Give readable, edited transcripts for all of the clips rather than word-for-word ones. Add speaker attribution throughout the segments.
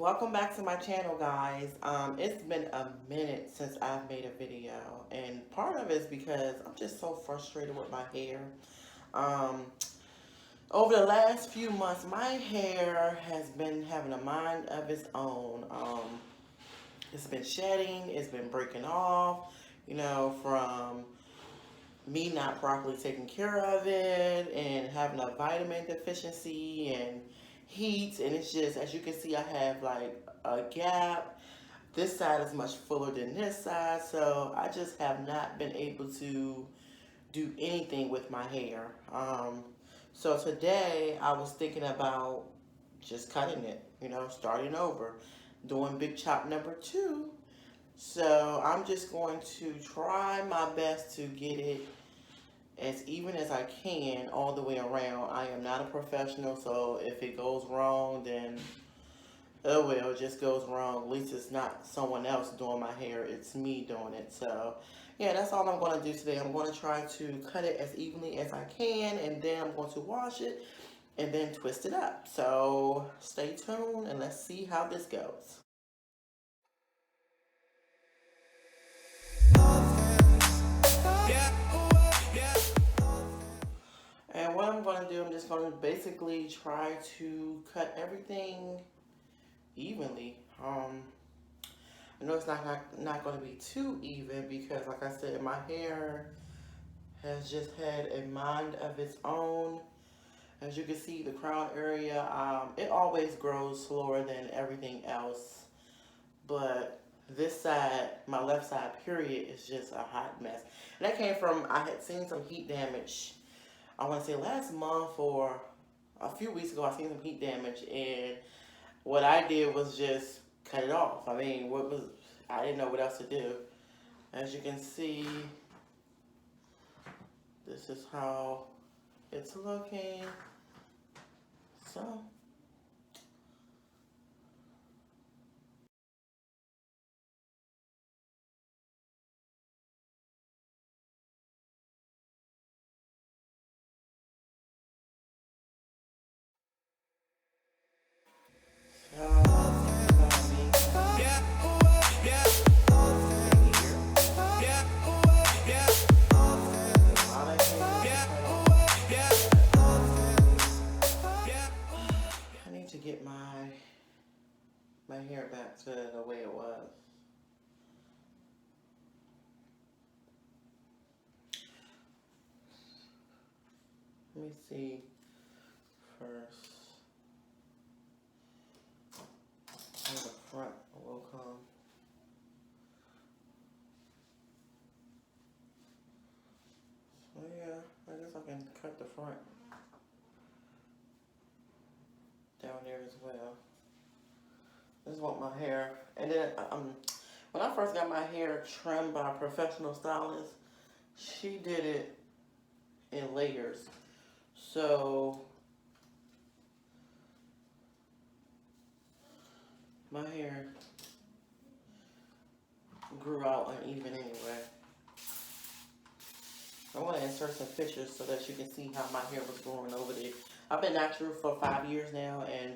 Speaker 1: Welcome back to my channel, guys. It's been a minute since I've made a video, and part of it is because I'm just so frustrated with my hair. Um, Over the last few months, my hair has been having a mind of its own. It's been shedding, it's been breaking off, from me not properly taking care of it and having a vitamin deficiency and heat. And it's just, as you can see, I have like a gap. This side is much fuller than this side, so I just have not been able to do anything with my hair. So today I was thinking about just cutting it, starting over, doing big chop number 2. So I'm just going to try my best to get it as even as I can all the way around. I am not a professional, so if it goes wrong, then oh well, it just goes wrong. At least it's not someone else doing my hair, it's me doing it. So yeah, that's all I'm going to do today. I'm going to try to cut it as evenly as I can, and then I'm going to wash it and then twist it up. So stay tuned and let's see how this goes. And what I'm going to do, I'm just going to basically try to cut everything evenly. I know it's not going to be too even because, like I said, my hair has just had a mind of its own. As you can see, the crown area, it always grows slower than everything else. But this side, my left side, period, is just a hot mess. And that came from, I had seen some heat damage, I want to say last month or a few weeks ago. I seen some heat damage, and what I did was just cut it off. I mean, I didn't know what else to do. As you can see, this is how it's looking. So I need to get my hair back to the way it was. Let me see first. How the front will come. So yeah, I guess I can cut the front down there as well. This is what my hair, and then when I first got my hair trimmed by a professional stylist, she did it in layers. So my hair grew out uneven anyway. I want to insert some pictures so that you can see how my hair was growing over there. I've been natural for 5 years now, and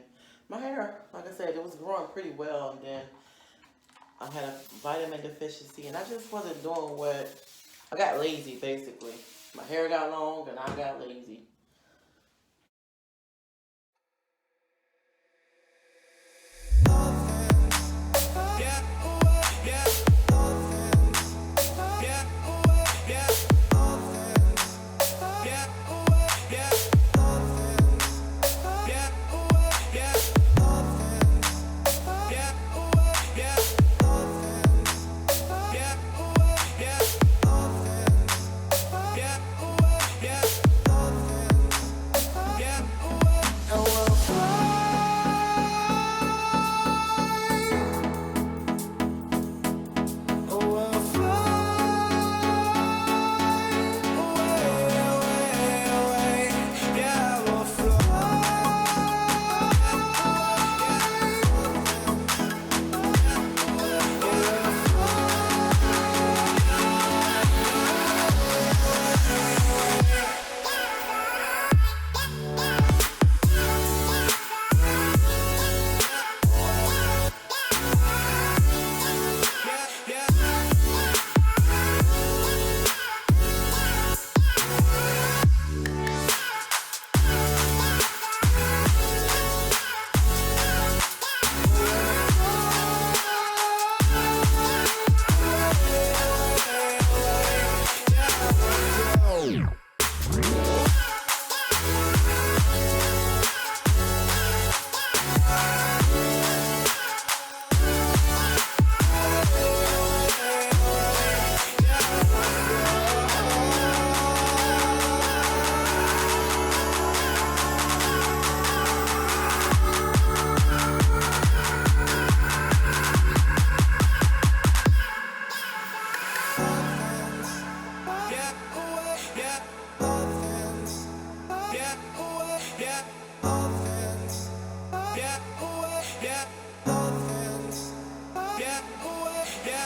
Speaker 1: my hair, like I said, it was growing pretty well, and then I had a vitamin deficiency, and I just wasn't doing I got lazy, basically. My hair got long, and I got lazy.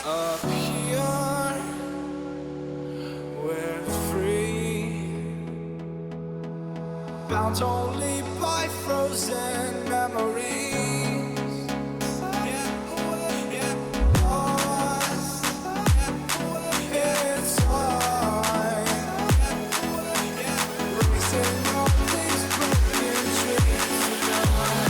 Speaker 2: Up here, we're free, bound only by frozen memories. Lost in time, racing all these broken dreams tonight.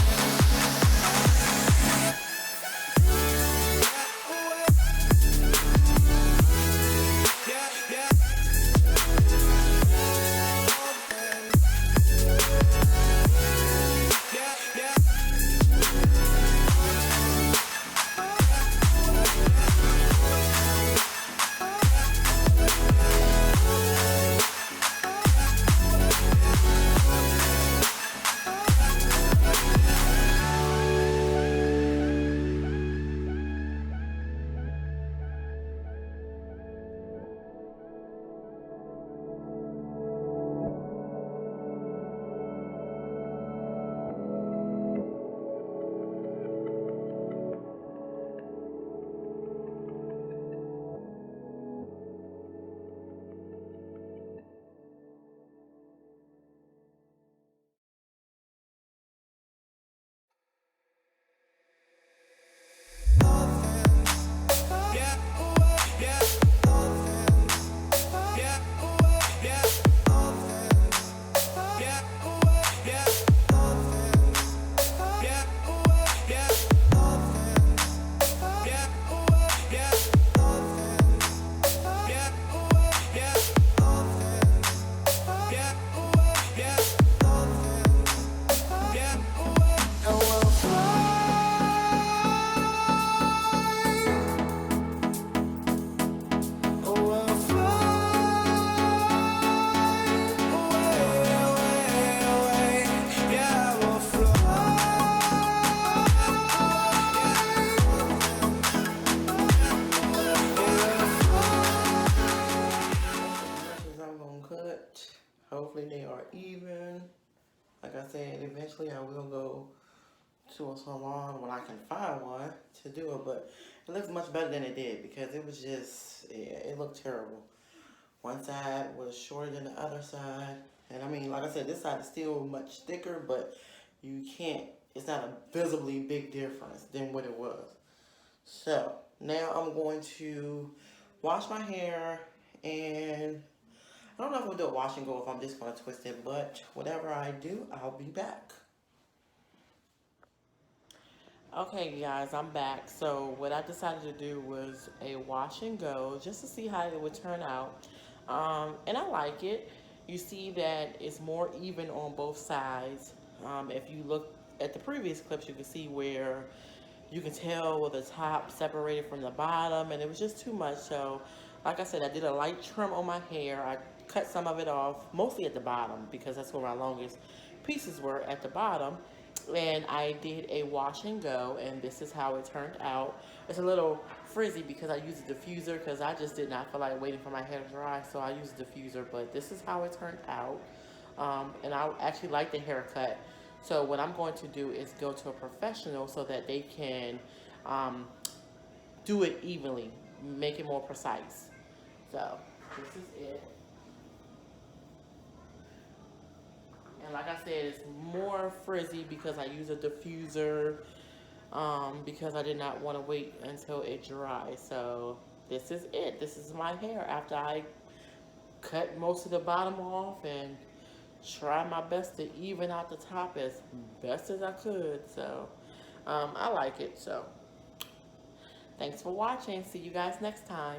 Speaker 1: Hopefully they are even. Like I said, eventually I will go to a salon when I can find one to do it, but it looks much better than it did because it was just, yeah, it looked terrible. One side was shorter than the other side, and I mean, like I said, this side is still much thicker, but you can't, it's not a visibly big difference than what it was. So now I'm going to wash my hair, and I don't know if I'm gonna do a wash and go, if I'm just gonna twist it, but whatever I do, I'll be back. Okay, guys, I'm back. So what I decided to do was a wash and go just to see how it would turn out. And I like it. You see that it's more even on both sides. If you look at the previous clips, you can see where you can tell where the top separated from the bottom, and it was just too much. So like I said, I did a light trim on my hair. I cut some of it off, mostly at the bottom because that's where my longest pieces were, at the bottom. And I did a wash and go, and this is how it turned out. It's a little frizzy because I used a diffuser because I just did not feel like waiting for my hair to dry, so I used a diffuser, but this is how it turned out. And I actually like the haircut. So what I'm going to do is go to a professional so that they can um, do it evenly, make it more precise. So this is it. And like I said, it's more frizzy because I use a diffuser, because I did not want to wait until it dries. So this is it. This is my hair after I cut most of the bottom off and try my best to even out the top as best as I could. So I like it. So thanks for watching. See you guys next time.